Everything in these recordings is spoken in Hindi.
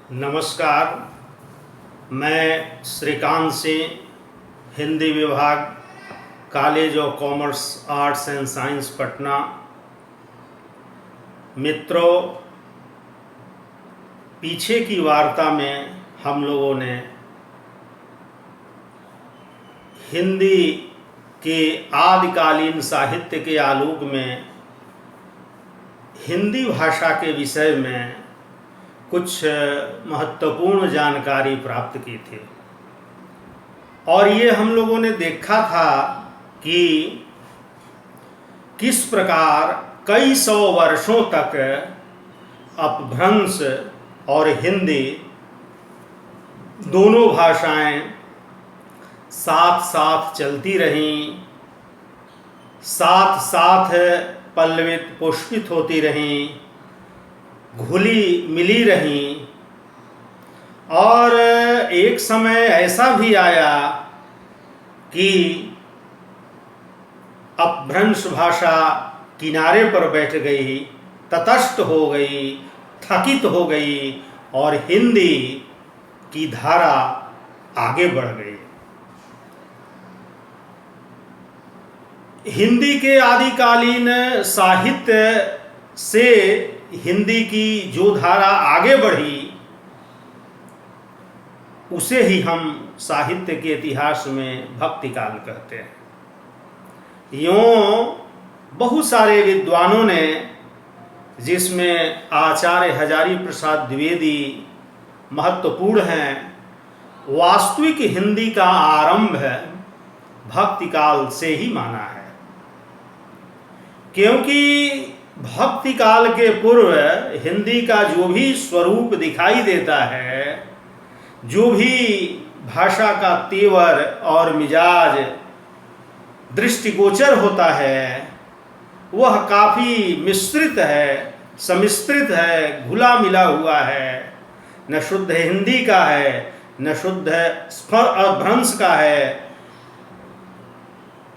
नमस्कार। मैं श्रीकांत सिंह, हिंदी विभाग, college of commerce arts and science, Patna. मित्रों, पीछे की वार्ता में हम लोगों ने हिंदी के आदिकालीन साहित्य के आलोक में हिंदी भाषा के विषय में कुछ महत्वपूर्ण जानकारी प्राप्त की थी और ये हम लोगों ने देखा था कि किस प्रकार कई सौ वर्षों तक अपभ्रंश और हिंदी दोनों भाषाएं साथ साथ चलती रहीं, साथ साथ पल्लवित पुष्पित होती रहीं, घुली मिली रहीं। और एक समय ऐसा भी आया कि अपभ्रंश भाषा किनारे पर बैठ गई, तटस्थ हो गई, थकित हो गई और हिंदी की धारा आगे बढ़ गई। हिंदी के आदिकालीन साहित्य से हिंदी की जो धारा आगे बढ़ी उसे ही हम साहित्य के इतिहास में भक्ति काल कहते हैं। यूँ बहुत सारे विद्वानों ने, जिसमें आचार्य हजारी प्रसाद द्विवेदी महत्वपूर्ण हैं, वास्तविक हिंदी का आरंभ भक्ति काल से ही माना है, क्योंकि भक्ति काल के पूर्व हिंदी का जो भी स्वरूप दिखाई देता है, जो भी भाषा का तेवर और मिजाज दृष्टिगोचर होता है, वह काफ़ी मिश्रित है, सम्मिश्रित है, घुला मिला हुआ है। न शुद्ध हिंदी का है, न शुद्ध अपभ्रंश का है।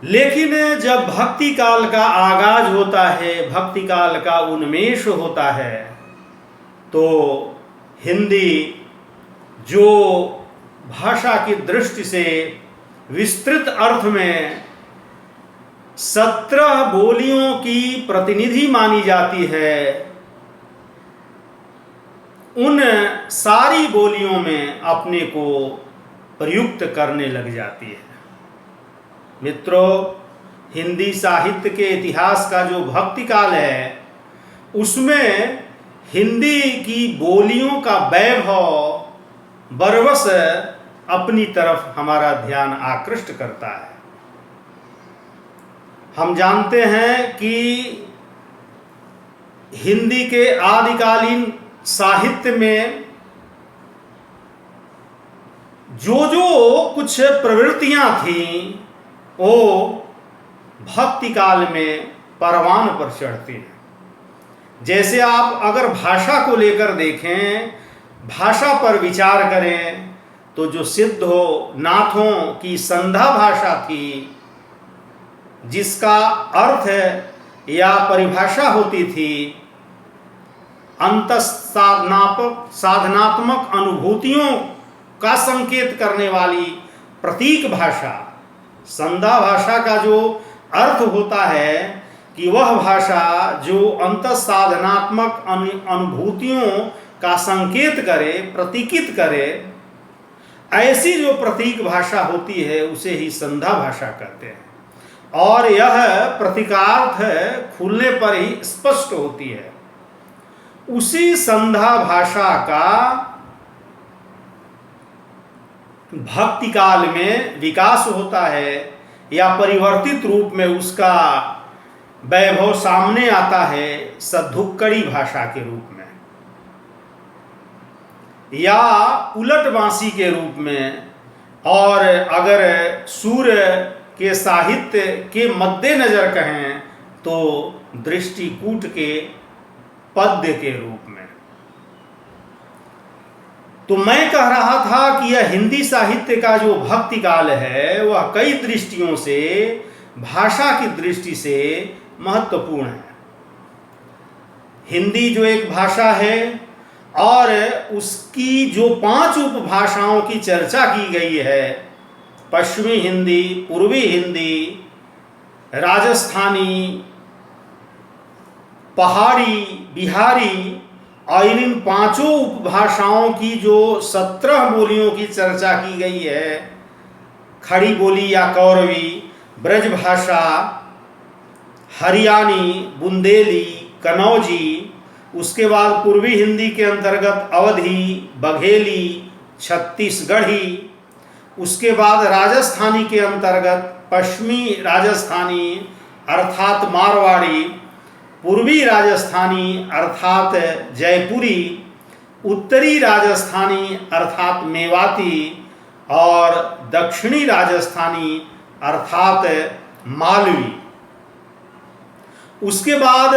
लेकिन जब भक्ति काल का आगाज होता है, भक्ति काल का उन्मेष होता है, तो हिंदी जो भाषा की दृष्टि से विस्तृत अर्थ में 17 बोलियों की प्रतिनिधि मानी जाती है, उन सारी बोलियों में अपने को प्रयुक्त करने लग जाती है। मित्रों, हिंदी साहित्य के इतिहास का जो भक्ति काल है, उसमें हिंदी की बोलियों का वैभव बरबस अपनी तरफ हमारा ध्यान आकृष्ट करता है। हम जानते हैं कि हिंदी के आदिकालीन साहित्य में जो जो कुछ प्रवृत्तियां थीं, वो भक्ति काल में परवान पर चढ़ती हैं। जैसे आप अगर भाषा को लेकर देखें, भाषा पर विचार करें, तो जो सिद्धों नाथों की संधा भाषा थी, जिसका अर्थ या परिभाषा होती थी साधनात्मक अनुभूतियों का संकेत करने वाली प्रतीक भाषा, संधा भाषा का जो अर्थ होता है कि वह भाषा जो अंतःसाधनात्मक अनुभूतियों का संकेत करे, प्रतीकित करे, ऐसी जो प्रतीक भाषा होती है उसे ही संधा भाषा कहते हैं। और यह प्रतीकार्थ खुलने पर ही स्पष्ट होती है। उसी संधा भाषा का भक्ति काल में विकास होता है या परिवर्तित रूप में उसका वैभव सामने आता है सद्धुक्कड़ी भाषा के रूप में या उलट बांसी के रूप में। और अगर सूर्य के साहित्य के मद्देनजर कहें तो दृष्टिकूट के पद्य के रूप में। तो मैं कह रहा था कि यह हिंदी साहित्य का जो भक्ति काल है, वह कई दृष्टियों से, भाषा की दृष्टि से महत्वपूर्ण है। हिंदी जो एक भाषा है, और उसकी जो 5 उपभाषाओं की चर्चा की गई है, पश्चिमी हिंदी, पूर्वी हिंदी, राजस्थानी, पहाड़ी, बिहारी, और इन 5 उपभाषाओं की जो 17 बोलियों की चर्चा की गई है, खड़ी बोली या कौरवी, ब्रजभाषा, हरियाणी, बुंदेली, कनौजी, उसके बाद पूर्वी हिंदी के अंतर्गत अवधी, बघेली, छत्तीसगढ़ी, उसके बाद राजस्थानी के अंतर्गत पश्चिमी राजस्थानी अर्थात मारवाड़ी, पूर्वी राजस्थानी अर्थात जयपुरी, उत्तरी राजस्थानी अर्थात मेवाती, और दक्षिणी राजस्थानी अर्थात मालवी। उसके बाद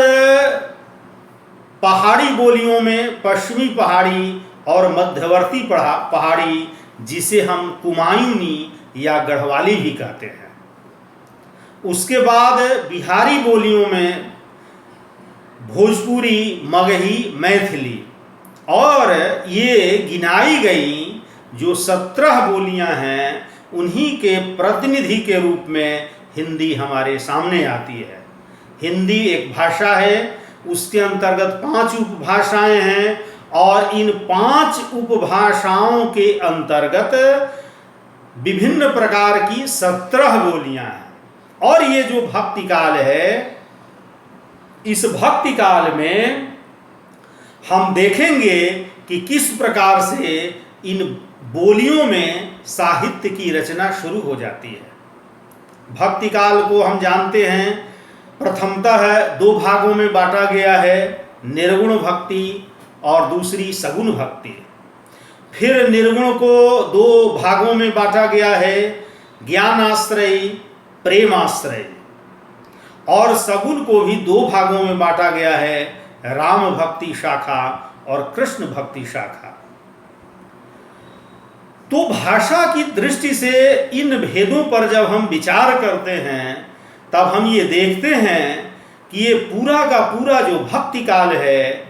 पहाड़ी बोलियों में पश्चिमी पहाड़ी और मध्यवर्ती पहाड़ी, जिसे हम कुमायूनी या गढ़वाली भी कहते हैं। उसके बाद बिहारी बोलियों में भोजपुरी, मगही, मैथिली, और ये गिनाई गई जो 17 बोलियां हैं, उन्हीं के प्रतिनिधि के रूप में हिंदी हमारे सामने आती है। हिंदी एक भाषा है, उसके अंतर्गत 5 उपभाषाएं हैं, और इन 5 उपभाषाओं के अंतर्गत विभिन्न प्रकार की 17 बोलियां हैं। और ये जो भक्ति काल है, इस भक्ति काल में हम देखेंगे कि किस प्रकार से इन बोलियों में साहित्य की रचना शुरू हो जाती है। भक्ति काल को हम जानते हैं प्रथमतः 2 भागों में बांटा गया है, निर्गुण भक्ति और दूसरी सगुण भक्ति। फिर निर्गुण को 2 भागों में बांटा गया है, ज्ञानाश्रयी, प्रेमाश्रयी, और सगुण को भी 2 भागों में बांटा गया है, राम भक्ति शाखा और कृष्ण भक्ति शाखा। तो भाषा की दृष्टि से इन भेदों पर जब हम विचार करते हैं, तब हम ये देखते हैं कि ये पूरा का पूरा जो भक्ति काल है,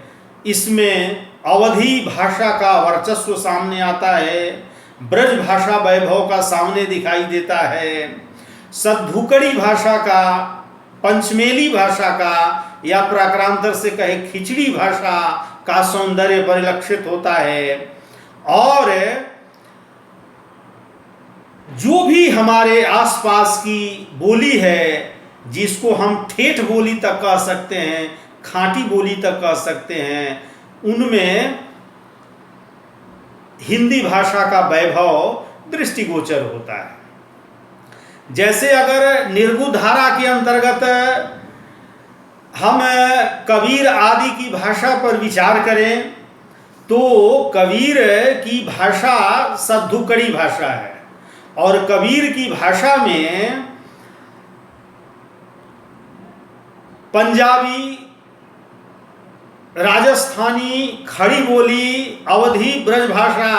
इसमें अवधी भाषा का वर्चस्व सामने आता है, ब्रज भाषा वैभव का सामने दिखाई देता है, सद्धुकड़ी भाषा का, पंचमेली भाषा का, या प्राक्रांतर से कहे खिचड़ी भाषा का सौंदर्य परिलक्षित होता है। और जो भी हमारे आसपास की बोली है, जिसको हम ठेठ बोली तक कह सकते हैं, खांटी बोली तक कह सकते हैं, उनमें हिंदी भाषा का वैभव दृष्टिगोचर होता है। जैसे अगर निर्गुधारा के अंतर्गत हम कबीर आदि की भाषा पर विचार करें, तो कबीर की भाषा सद्धुकड़ी भाषा है, और कबीर की भाषा में पंजाबी, राजस्थानी, खड़ी बोली, अवधी, ब्रज भाषा,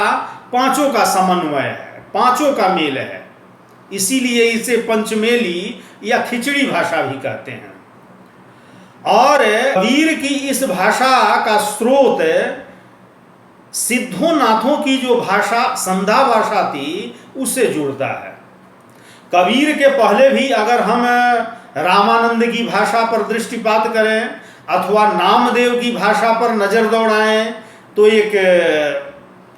5 का समन्वय है, 5 का मेल है। इसीलिए इसे पंचमेली या खिचड़ी भाषा भी कहते हैं। और कबीर की इस भाषा का स्रोत सिद्धों नाथों की जो भाषा संधा भाषा थी, उससे जुड़ता है। कबीर के पहले भी अगर हम रामानंद की भाषा पर दृष्टिपात करें अथवा नामदेव की भाषा पर नजर दौड़ाएं, तो एक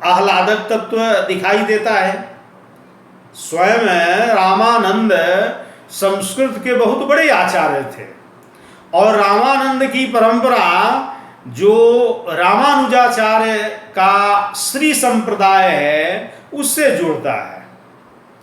आह्लादक तत्व दिखाई देता है। स्वयं रामानंद संस्कृत के बहुत बड़े आचार्य थे, और रामानंद की परंपरा जो रामानुजाचार्य का श्री संप्रदाय है, उससे जुड़ता है।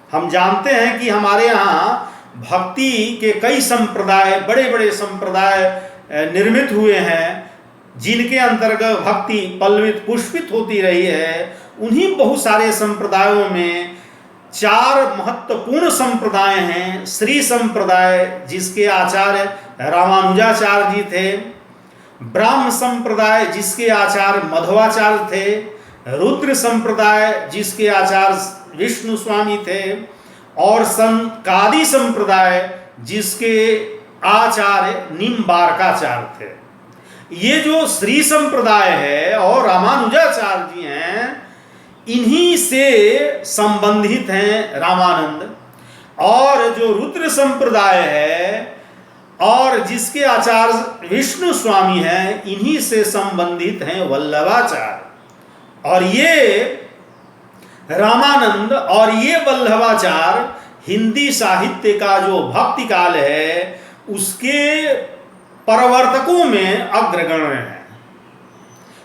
हम जानते हैं कि हमारे यहाँ भक्ति के कई संप्रदाय, बड़े बड़े संप्रदाय निर्मित हुए हैं, जिनके अंतर्गत भक्ति पल्लवित पुष्पित होती रही है। उन्हीं बहुत सारे संप्रदायों में 4 महत्वपूर्ण संप्रदाय हैं। श्री संप्रदाय, जिसके आचार्य रामानुजाचार्य जी थे, ब्राह्म संप्रदाय, जिसके आचार्य मध्वाचार्य थे, रुद्र संप्रदाय, जिसके आचार्य विष्णु स्वामी थे, और संकादि संप्रदाय, जिसके आचार्य निम्बारकाचार्य थे। ये जो श्री संप्रदाय है और रामानुजाचार्य जी हैं, इन्हीं से संबंधित हैं रामानंद। और जो रुद्र संप्रदाय है और जिसके आचार्य विष्णु स्वामी हैं, इन्हीं से संबंधित हैं वल्लभाचार्य। और ये रामानंद और ये वल्लभाचार्य हिंदी साहित्य का जो भक्ति काल है उसके प्रवर्तकों में अग्रगण्य है।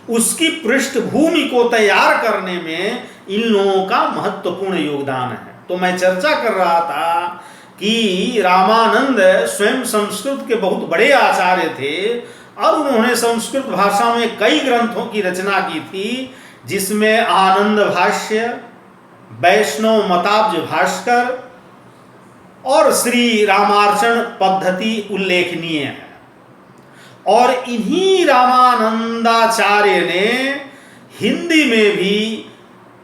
उसकी पृष्ठभूमि को तैयार करने में इन लोगों का महत्वपूर्ण योगदान है। तो मैं चर्चा कर रहा था कि रामानंद स्वयं संस्कृत के बहुत बड़े आचार्य थे और उन्होंने संस्कृत भाषा में कई ग्रंथों की रचना की थी, जिसमें आनंद भाष्य, वैष्णव मताब्ज भास्कर और श्री रामार्चन पद्धति उल्लेखनीय है। और इन्हीं रामानंदाचार्य ने हिंदी में भी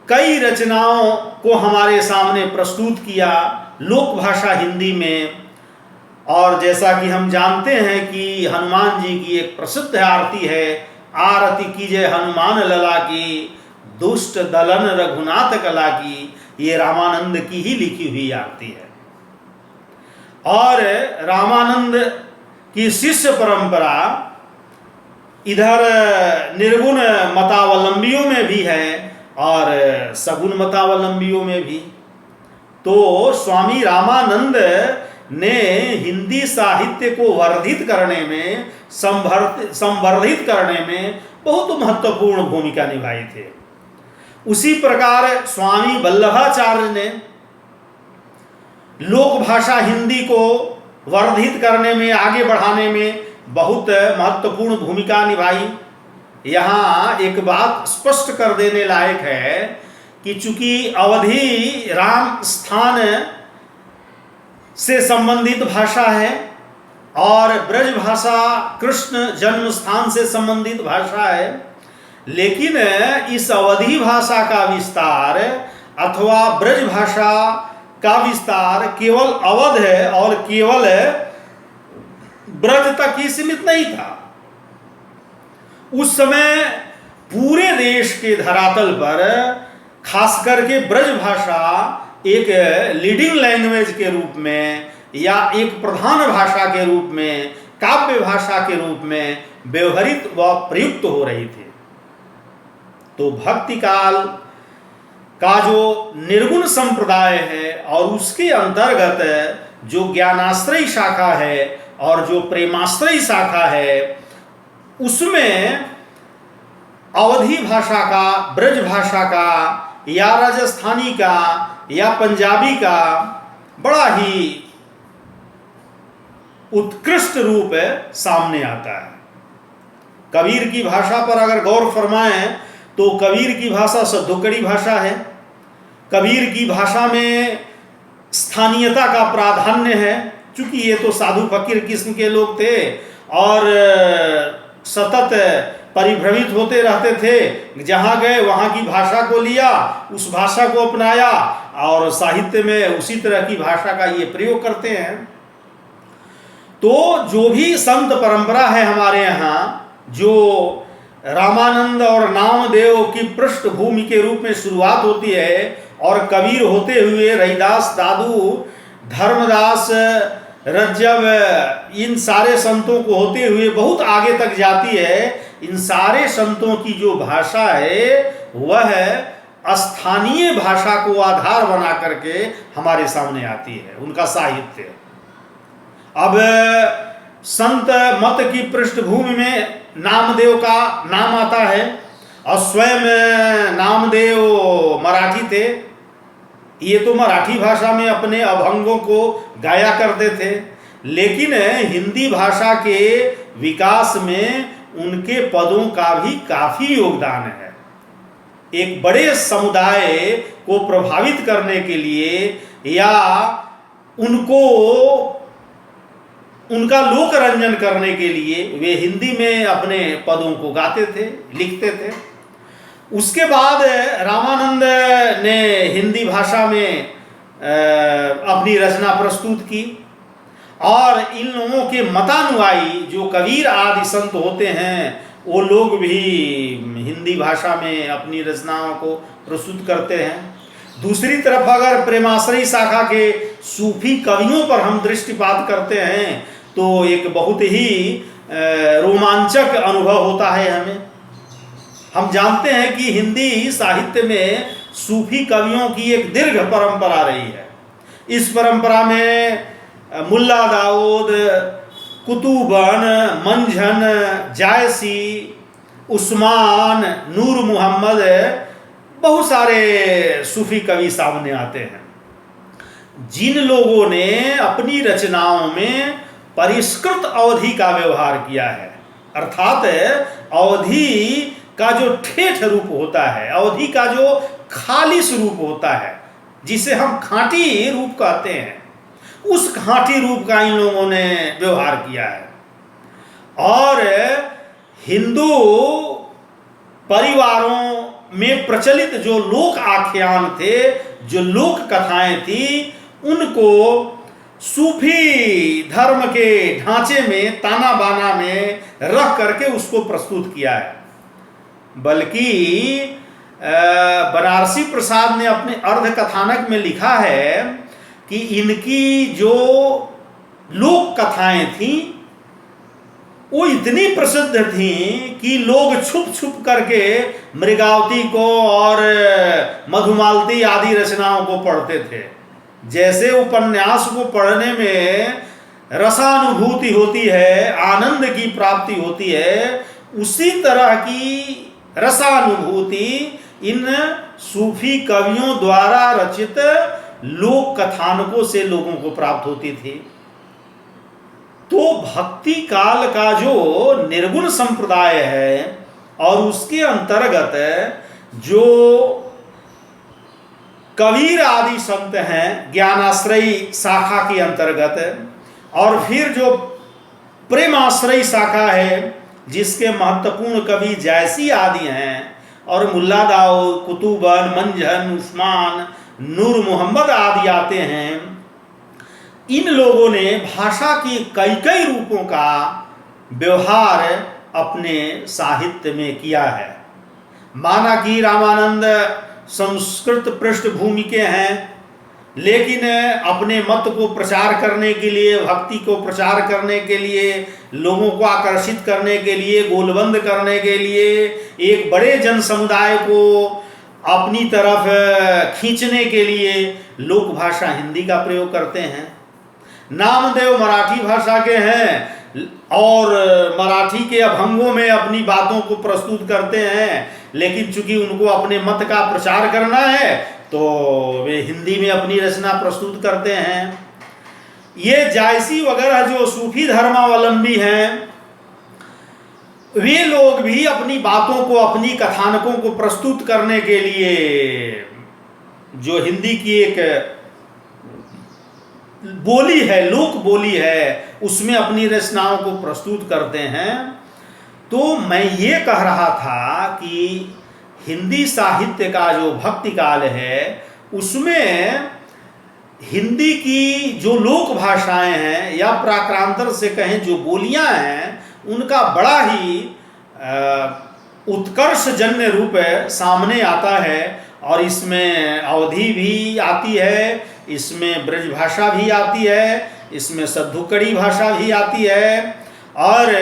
कई रचनाओं को हमारे सामने प्रस्तुत किया, लोक भाषा हिंदी में। और जैसा कि हम जानते हैं कि हनुमान जी की एक प्रसिद्ध आरती है, आरती कीजिए हनुमान लला की, दुष्ट दलन रघुनाथ कला की, ये रामानंद की ही लिखी हुई आरती है। और रामानंद की शिष्य परंपरा इधर निर्गुण मतावलंबियों में भी है और सगुण मतावलंबियों में भी। तो स्वामी रामानंद ने हिंदी साहित्य को वर्धित करने में, संवर्धित करने में बहुत महत्वपूर्ण भूमिका निभाई थी। उसी प्रकार स्वामी वल्लभाचार्य ने लोक भाषा हिंदी को वर्धित करने में, आगे बढ़ाने में बहुत महत्वपूर्ण भूमिका निभाई। यहाँ एक बात स्पष्ट कर देने लायक है कि चूंकि अवधि राम स्थान से संबंधित भाषा है और ब्रज भाषा कृष्ण जन्म स्थान से संबंधित भाषा है, लेकिन इस अवधि भाषा का विस्तार अथवा ब्रज भाषा का विस्तार केवल अवध है और केवल ब्रज तक ही सीमित नहीं था। उस समय पूरे देश के धरातल पर खास करके ब्रज भाषा एक लीडिंग लैंग्वेज के रूप में या एक प्रधान भाषा के रूप में, काव्य भाषा के रूप में व्यवहृत व प्रयुक्त हो रही थी। तो भक्ति काल का जो निर्गुण संप्रदाय है और उसके अंतर्गत जो ज्ञानाश्रयी शाखा है और जो प्रेमाश्रयी शाखा है, उसमें अवधी भाषा का, ब्रज भाषा का या राजस्थानी का या पंजाबी का बड़ा ही उत्कृष्ट रूप सामने आता है। कबीर की भाषा पर अगर गौर फरमाएं तो कबीर की भाषा सद्दोकड़ी भाषा है। कबीर की भाषा में स्थानीयता का प्राधान्य है, चूंकि ये तो साधु फकीर किस्म के लोग थे और सतत परिभ्रमित होते रहते थे। जहाँ गए वहाँ की भाषा को लिया, उस भाषा को अपनाया और साहित्य में उसी तरह की भाषा का ये प्रयोग करते हैं। तो जो भी संत परंपरा है हमारे यहाँ, जो रामानंद और नामदेव की पृष्ठभूमि के रूप में शुरुआत होती है और कबीर होते हुए रहीदास, दादू, धर्मदास, रज्जब, इन सारे संतों को होते हुए बहुत आगे तक जाती है। इन सारे संतों की जो भाषा है वह स्थानीय भाषा को आधार बना करके हमारे सामने आती है, उनका साहित्य। अब संत मत की पृष्ठभूमि में नामदेव का नाम आता है और स्वयं नामदेव मराठी थे। ये तो मराठी भाषा में अपने अभंगों को गाया करते थे, लेकिन हिंदी भाषा के विकास में उनके पदों का भी काफी योगदान है। एक बड़े समुदाय को प्रभावित करने के लिए या उनको उनका लोक रंजन करने के लिए वे हिंदी में अपने पदों को गाते थे, लिखते थे। उसके बाद रामानंद ने हिंदी भाषा में अपनी रचना प्रस्तुत की और इन लोगों के मतानुयायी जो कबीर आदि संत होते हैं, वो लोग भी हिंदी भाषा में अपनी रचनाओं को प्रस्तुत करते हैं। दूसरी तरफ अगर प्रेमाश्रयी शाखा के सूफी कवियों पर हम दृष्टिपात करते हैं तो एक बहुत ही रोमांचक अनुभव होता है हमें। हम जानते हैं कि हिंदी साहित्य में सूफी कवियों की एक दीर्घ परंपरा रही है। इस परंपरा में मुल्ला दाऊद, कुतुबन, मंझन, जायसी, उस्मान, नूर मोहम्मद, बहुत सारे सूफी कवि सामने आते हैं जिन लोगों ने अपनी रचनाओं में परिष्कृत अवधि का व्यवहार किया है। अर्थात अवधि का जो ठेठ रूप होता है, अवधि का जो खालिश रूप होता है, जिसे हम खांटी रूप कहते हैं, उस खांटी रूप का इन लोगों ने व्यवहार किया है। और हिंदू परिवारों में प्रचलित जो लोक आख्यान थे, जो लोक कथाएं थी, उनको सूफी धर्म के ढांचे में, ताना बाना में रख करके उसको प्रस्तुत किया है। बल्कि बनारसी प्रसाद ने अपने अर्ध कथानक में लिखा है कि इनकी जो लोक कथाएं थीं वो इतनी प्रसिद्ध थीं कि लोग छुप छुप करके मृगावती को और मधुमालती आदि रचनाओं को पढ़ते थे। जैसे उपन्यास को पढ़ने में रसानुभूति होती है, आनंद की प्राप्ति होती है, उसी तरह की रसानुभूति इन सूफी कवियों द्वारा रचित लोक कथानकों से लोगों को प्राप्त होती थी। तो भक्ति काल का जो निर्गुण संप्रदाय है और उसके अंतर्गत जो कबीर आदि संत हैं ज्ञानाश्रयी शाखा के अंतर्गत, और फिर जो प्रेमाश्रयी शाखा है जिसके महत्वपूर्ण कवि जायसी आदि हैं, और मुल्ला दाऊद, कुतुबन, मंझन, उस्मान, नूर मोहम्मद आदि आते हैं, इन लोगों ने भाषा की कई कई रूपों का व्यवहार अपने साहित्य में किया है। माना कि रामानंद संस्कृत पृष्ठभूमि के हैं, लेकिन अपने मत को प्रचार करने के लिए, भक्ति को प्रचार करने के लिए, लोगों को आकर्षित करने के लिए, गोलबंद करने के लिए, एक बड़े जन समुदाय को अपनी तरफ खींचने के लिए लोक भाषा हिंदी का प्रयोग करते हैं। नामदेव मराठी भाषा के हैं और मराठी के अभंगों में अपनी बातों को प्रस्तुत करते हैं, लेकिन चूंकि उनको अपने मत का प्रचार करना है तो वे हिंदी में अपनी रचना प्रस्तुत करते हैं। ये जायसी वगैरह जो सूफी धर्मावलंबी हैं, वे लोग भी अपनी बातों को, अपनी कथानकों को प्रस्तुत करने के लिए जो हिंदी की एक बोली है, लोक बोली है, उसमें अपनी रचनाओं को प्रस्तुत करते हैं। तो मैं ये कह रहा था कि हिंदी साहित्य का जो भक्ति काल है उसमें हिंदी की जो लोक भाषाएं हैं या प्राक्रांतर से कहें जो बोलियां हैं, उनका बड़ा ही उत्कर्षजन्य रूप सामने आता है। और इसमें अवधी भी आती है, इसमें ब्रज भाषा भी आती है, इसमें सद्धुकड़ी भाषा भी आती है, और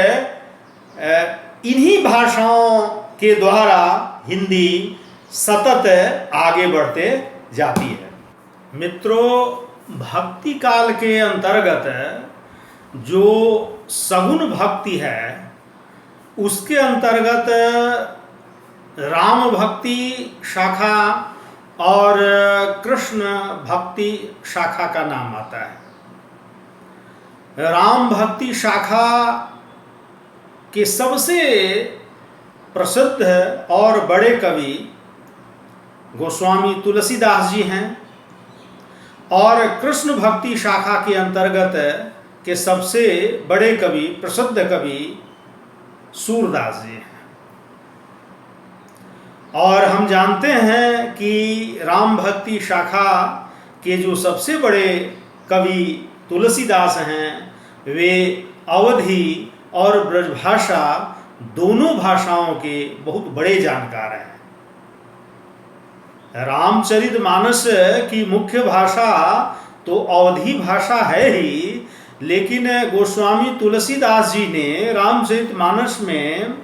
इन्हीं भाषाओं के द्वारा हिंदी सतत आगे बढ़ते जाती है। मित्रों, भक्ति काल के अंतर्गत जो सगुण भक्ति है उसके अंतर्गत राम भक्ति शाखा और कृष्ण भक्ति शाखा का नाम आता है। राम भक्ति शाखा के सबसे प्रसिद्ध और बड़े कवि गोस्वामी तुलसीदास जी हैं, और कृष्ण भक्ति शाखा के अंतर्गत के सबसे बड़े कवि, प्रसिद्ध कवि सूरदास जी हैं। और हम जानते हैं कि राम भक्ति शाखा के जो सबसे बड़े कवि तुलसीदास हैं वे अवधी और ब्रजभाषा दोनों भाषाओं के बहुत बड़े जानकार हैं। रामचरितमानस की मुख्य भाषा तो अवधी भाषा है ही, लेकिन गोस्वामी तुलसीदास जी ने रामचरितमानस में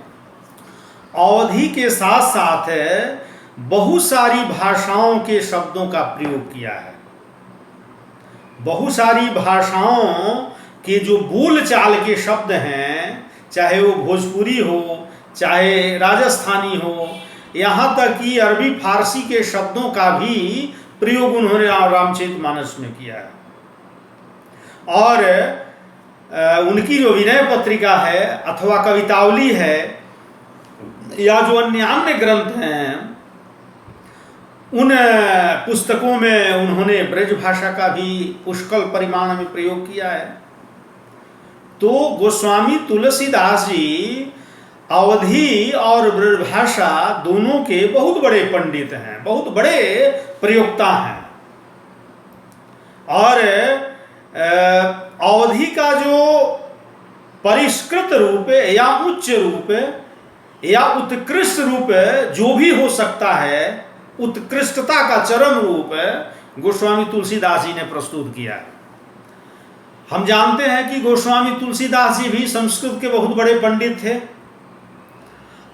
अवधी के साथ साथ बहुत सारी भाषाओं के शब्दों का प्रयोग किया है। बहुत सारी भाषाओं के जो बोल चाल के शब्द हैं, चाहे वो भोजपुरी हो, चाहे राजस्थानी हो, यहाँ तक कि अरबी फारसी के शब्दों का भी प्रयोग उन्होंने रामचरितमानस में किया है। और उनकी जो विनय पत्रिका है अथवा कवितावली है या जो अन्य ग्रंथ हैं, उन पुस्तकों में उन्होंने ब्रज भाषा का भी पुष्कल परिमाण में प्रयोग किया है। तो गोस्वामी तुलसीदास जी अवधी और ब्रज भाषा दोनों के बहुत बड़े पंडित हैं, बहुत बड़े प्रयोक्ता हैं। और अवधी का जो परिष्कृत रूप या उच्च रूप या उत्कृष्ट रूप जो भी हो सकता है, उत्कृष्टता का चरम रूप गोस्वामी तुलसीदास जी ने प्रस्तुत किया है। हम जानते हैं कि गोस्वामी तुलसीदास जी भी संस्कृत के बहुत बड़े पंडित थे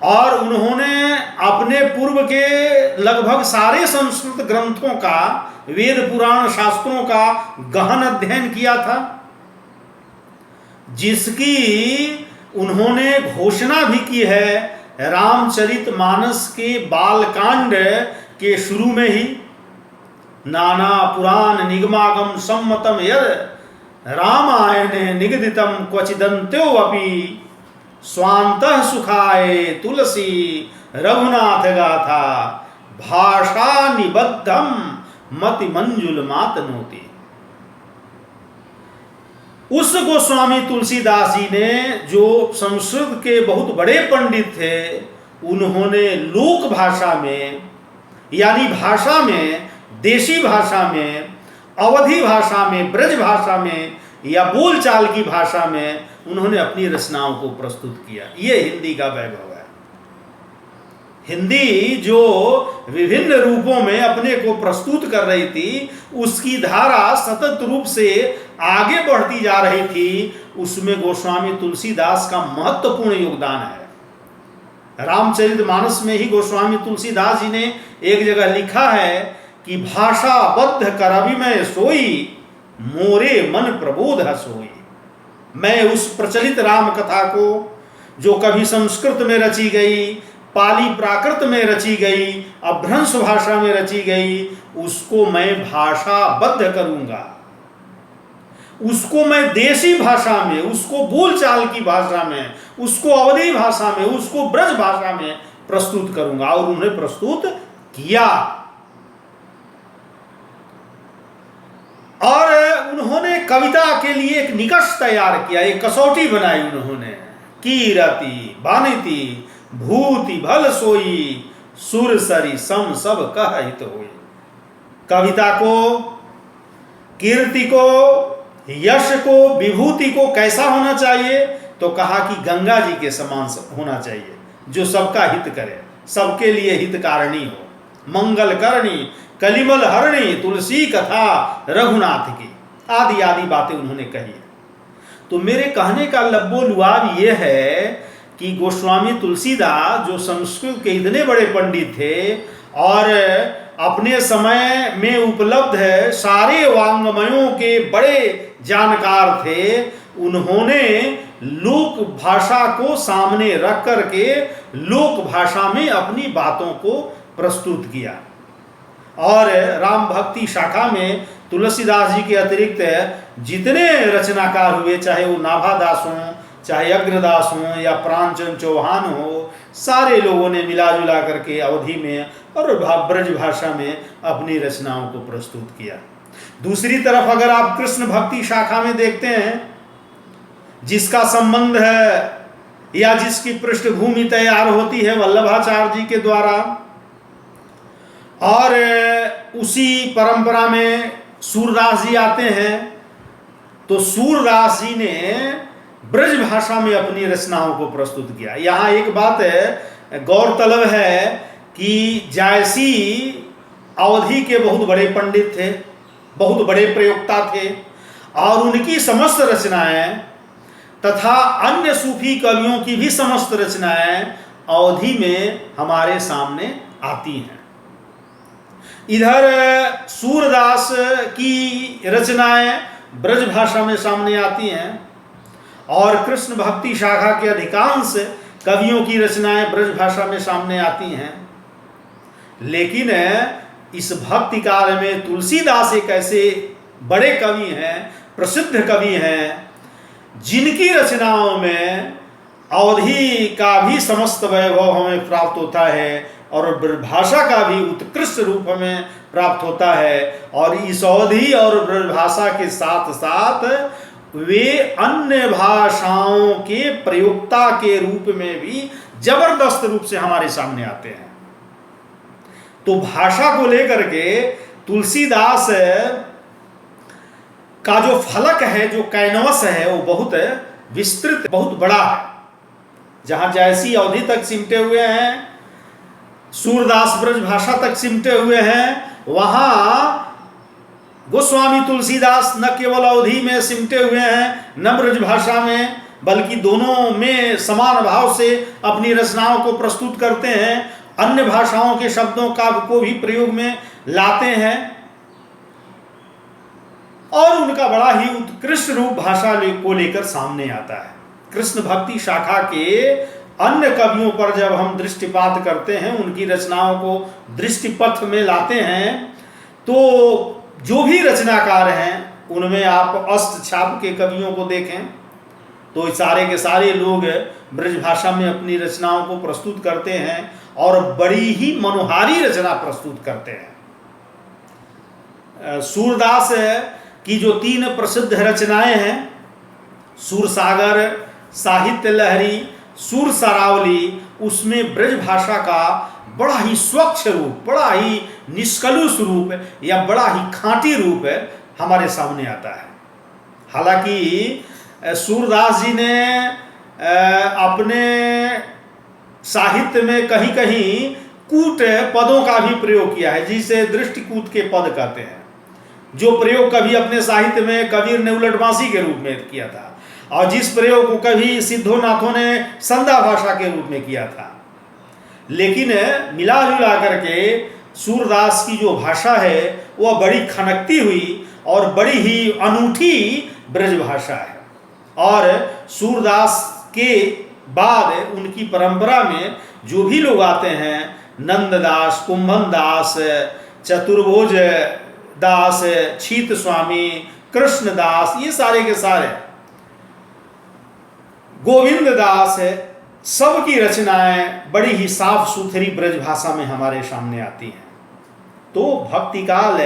और उन्होंने अपने पूर्व के लगभग सारे संस्कृत ग्रंथों का, वेद पुराण शास्त्रों का गहन अध्ययन किया था, जिसकी उन्होंने घोषणा भी की है रामचरितमानस के बालकांड के शुरू में ही। नाना पुराण निगमागम सम्मतम यद रामायणे निगदितम क्वचिदन्त्यो अपि स्वान्तः सुखाय तुलसी रघुनाथ गाथा भाषा निबद्धम मति मंजुल मातनोति। उस गोस्वामी तुलसीदास जी ने, जो संस्कृत के बहुत बड़े पंडित थे, उन्होंने लोक भाषा में यानी भाषा में, देशी भाषा में, अवधी भाषा में, ब्रज भाषा में या बोलचाल की भाषा में उन्होंने अपनी रचनाओं को प्रस्तुत किया। ये हिंदी का वैभव है। हिंदी जो विभिन्न रूपों में अपने को प्रस्तुत कर रही थी, उसकी धारा सतत रूप से आगे बढ़ती जा रही थी, उसमें गोस्वामी तुलसीदास का महत्वपूर्ण योगदान है। रामचरितमानस में ही गोस्वामी तुलसीदास जी ने एक जगह लिखा है कि भाषा बद्ध करविमय सोई मोरे मन प्रबोध सोई। मैं उस प्रचलित राम कथा को, जो कभी संस्कृत में रची गई, पाली प्राकृत में रची गई, अभ्रंश भाषा में रची गई, उसको मैं भाषाबद्ध करूंगा, उसको मैं देशी भाषा में, उसको बोलचाल की भाषा में, उसको अवधी भाषा में, उसको ब्रज भाषा में प्रस्तुत करूंगा। और उन्होंने प्रस्तुत किया। और उन्होंने कविता के लिए एक निकष तैयार किया, एक कसौटी बनाई उन्होंने। कीरति बानिति भूति भल सोई सुर सरी सम सब कहित होई। कविता को, कीर्ति को, यश को, विभूति को कैसा होना चाहिए? तो कहा कि गंगा जी के समान होना चाहिए, जो सबका हित करे, सबके लिए हितकारिणी हो, मंगल करणी, कलिमल हरणी, तुलसी कथा रघुनाथ की, आदि आदि बातें उन्होंने कही है। तो मेरे कहने का लब्बो लुआब ये है कि गोस्वामी तुलसीदास, जो संस्कृत के इतने बड़े पंडित थे और अपने समय में उपलब्ध है सारे वाङ्मयों के बड़े जानकार थे, उन्होंने लोक भाषा को सामने रख करके लोक भाषा में अपनी बातों को प्रस्तुत किया। और राम भक्ति शाखा में तुलसीदास जी के अतिरिक्त जितने रचनाकार हुए, चाहे वो नाभादास हों, चाहे अग्रदास हों या प्राणचंद चौहान हो, सारे लोगों ने मिला जुला करके अवधी में और ब्रज भाषा में अपनी रचनाओं को प्रस्तुत किया। दूसरी तरफ अगर आप कृष्ण भक्ति शाखा में देखते हैं, जिसका संबंध है या जिसकी पृष्ठभूमि तैयार होती है वल्लभाचार्य जी के द्वारा, और उसी परंपरा में सूरदास जी आते हैं तो सूरदास जी ने ब्रज भाषा में अपनी रचनाओं को प्रस्तुत किया। यहाँ एक बात है गौरतलब है कि जायसी अवधि के बहुत बड़े पंडित थे, बहुत बड़े प्रयोक्ता थे, और उनकी समस्त रचनाएं तथा अन्य सूफी कवियों की भी समस्त रचनाएं अवधि में हमारे सामने आती हैं। इधर सूरदास की रचनाएं ब्रज भाषा में सामने आती हैं और कृष्ण भक्ति शाखा के अधिकांश कवियों की रचनाएं ब्रज भाषा में सामने आती हैं। लेकिन इस भक्ति काल में तुलसीदास एक ऐसे बड़े कवि हैं, प्रसिद्ध कवि हैं, जिनकी रचनाओं में अवधि का भी समस्त वैभव हमें प्राप्त होता है और ब्रजभाषा का भी उत्कृष्ट रूप हमें प्राप्त होता है। और इस अवधि और ब्रजभाषा के साथ साथ वे अन्य भाषाओं के प्रयोक्ता के रूप में भी जबरदस्त रूप से हमारे सामने आते हैं। तो भाषा को लेकर के तुलसीदास का जो फलक है, जो कैनवस है, वो बहुत विस्तृत, बहुत बड़ा है। जहां जैसी अवधि तक सिमटे हुए हैं, सूरदास ब्रज भाषा तक सिमटे हुए हैं, वहां गोस्वामी तुलसीदास न केवल अवधि में सिमटे हुए हैं, न ब्रज भाषा में, बल्कि दोनों में समान भाव से अपनी रचनाओं को प्रस्तुत करते हैं, अन्य भाषाओं के शब्दों का को भी प्रयोग में लाते हैं और उनका बड़ा ही उत्कृष्ट रूप भाषा को लेकर सामने आता है। कृष्ण भक्ति शाखा के अन्य कवियों पर जब हम दृष्टिपात करते हैं, उनकी रचनाओं को दृष्टिपथ में लाते हैं, तो जो भी रचनाकार हैं उनमें आप अष्टछाप के कवियों को देखें तो सारे के सारे लोग ब्रज भाषा में अपनी रचनाओं को प्रस्तुत करते हैं और बड़ी ही मनोहारी रचना प्रस्तुत करते हैं। सूरदास की जो 3 प्रसिद्ध रचनाएं हैं, सूरसागर, साहित्य लहरी, सूर सरावली, उसमें ब्रज भाषा का बड़ा ही स्वच्छ रूप, बड़ा ही निष्कलुष रूप या बड़ा ही खाँटी रूप हमारे सामने आता है। हालांकि सूरदास जी ने अपने साहित्य में कहीं कहीं कूट पदों का भी प्रयोग किया है, जिसे दृष्टिकूट के पद कहते हैं, जो प्रयोग कभी अपने साहित्य में कबीर ने उलटबांसी के रूप में किया था और जिस प्रयोग को कभी सिद्धोनाथों ने संधा भाषा के रूप में किया था। लेकिन मिला जुला करके सूरदास की जो भाषा है वह बड़ी खनकती हुई और बड़ी ही अनूठी ब्रज भाषा है। और सूरदास के बाद उनकी परंपरा में जो भी लोग आते हैं, नंददास, कुंभन दास, चतुर्भुज दास, छीत स्वामी, कृष्णदास, ये सारे के सारे, गोविंद दास, सबकी रचनाएं बड़ी ही साफ सुथरी ब्रज भाषा में हमारे सामने आती हैं। तो भक्ति काल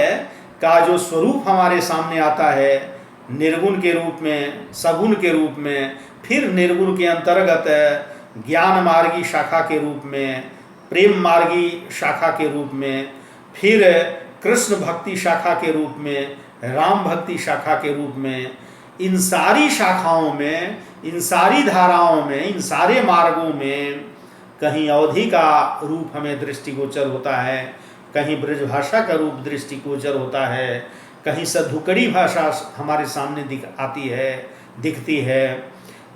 का जो स्वरूप हमारे सामने आता है, निर्गुण के रूप में, सगुण के रूप में, फिर निर्गुण के अंतर्गत ज्ञान मार्गी शाखा के रूप में, प्रेम मार्गी शाखा के रूप में, फिर कृष्ण भक्ति शाखा के रूप में, राम भक्ति शाखा के रूप में, इन सारी शाखाओं में, इन सारी धाराओं में, इन सारे मार्गों में कहीं अवधि का रूप हमें दृष्टिगोचर होता है, कहीं ब्रजभाषा का रूप दृष्टिगोचर होता है, कहीं सधुकड़ी भाषा हमारे सामने दिखती है,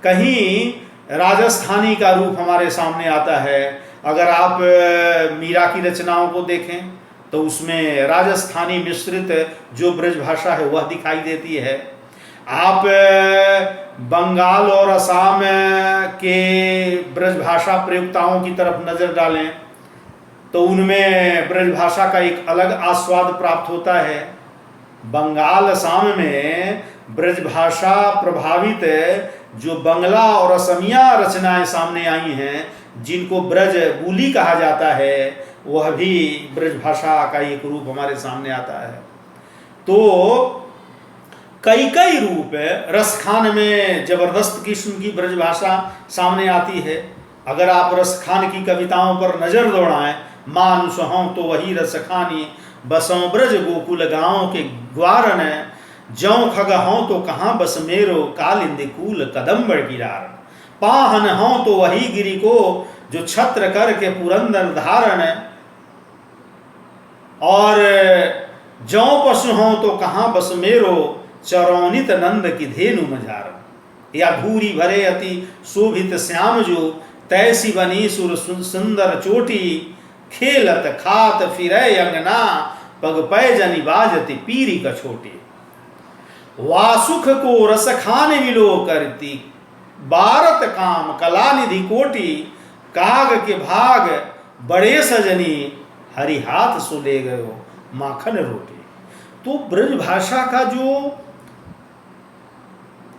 कहीं राजस्थानी का रूप हमारे सामने आता है। अगर आप मीरा की रचनाओं को देखें तो उसमें राजस्थानी मिश्रित जो ब्रज भाषा है वह दिखाई देती है। आप बंगाल और असम के ब्रज भाषा प्रयोक्ताओं की तरफ नज़र डालें तो उनमें ब्रज भाषा का एक अलग आस्वाद प्राप्त होता है। बंगाल असम में ब्रज भाषा प्रभावित जो बंगला और असमिया रचनाएं सामने आई हैं, जिनको ब्रज बोली कहा जाता है, वह भी ब्रज भाषा का एक रूप हमारे सामने आता है। तो कई कई रूप रसखान में जबरदस्त किस्म की ब्रज भाषा सामने आती है। अगर आप रसखान की कविताओं पर नज़र दौड़ाएं, मानुष हों तो वही रसखानी, बसों ब्रज गोकुल गाँव के ग्वारन, जौ खग हों तो कहाँ बस मेरो, कालिंदिकूल कदम्बर गिरार। पाहन हों तो वही गिरी को, जो छत्र करके पुरंदर धारण। और जौ पशु हों तो कहाँ बस मेरो, चरौनित नंद की धेनु मझार। या धूरी भरे अति शोभित श्याम जो, तैसी बनी सुर सुंदर चोटी। खेलत खात फिरै अंगना, पग पैजनि बाजति पीरी कछोटी। वासुख को रस खाने विलो करती, बारत काम कला निधि कोटि। काग के भाग बड़े सजनी, हरि हाथ सो ले गयो माखन रोटी। तो ब्रज भाषा का जो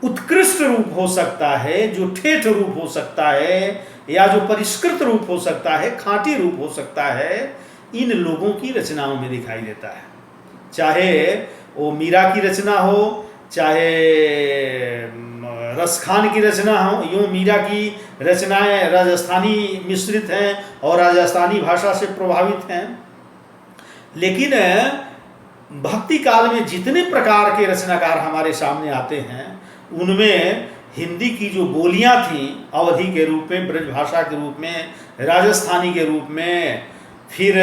उत्कृष्ट रूप हो सकता है, जो ठेठ रूप हो सकता है, या जो परिष्कृत रूप हो सकता है, खांटी रूप हो सकता है, इन लोगों की रचनाओं में दिखाई देता है। चाहे वो मीरा की रचना हो, चाहे रसखान की रचना हो। यूँ मीरा की रचनाएं राजस्थानी मिश्रित हैं और राजस्थानी भाषा से प्रभावित हैं, लेकिन भक्ति काल में जितने प्रकार के रचनाकार हमारे सामने आते हैं, उनमें हिंदी की जो बोलियां थीं, अवधी के रूप में, ब्रजभाषा के रूप में, राजस्थानी के रूप में, फिर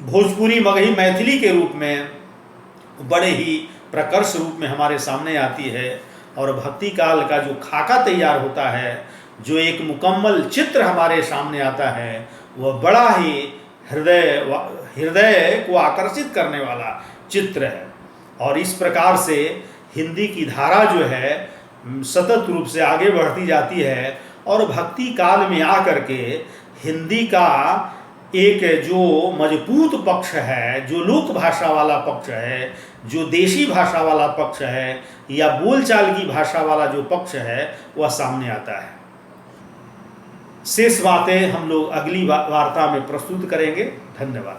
भोजपुरी, मगही, मैथिली के रूप में बड़े ही प्रकर्ष रूप में हमारे सामने आती है। और भक्ति काल का जो खाका तैयार होता है, जो एक मुकम्मल चित्र हमारे सामने आता है, वह बड़ा ही हृदय को आकर्षित करने वाला चित्र है। और इस प्रकार से हिंदी की धारा जो है सतत रूप से आगे बढ़ती जाती है। और भक्ति काल में आकर के हिंदी का एक जो मजबूत पक्ष है, जो लोक भाषा वाला पक्ष है, जो देशी भाषा वाला पक्ष है, या बोलचाल की भाषा वाला जो पक्ष है, वह सामने आता है। शेष बातें हम लोग अगली वार्ता में प्रस्तुत करेंगे। धन्यवाद।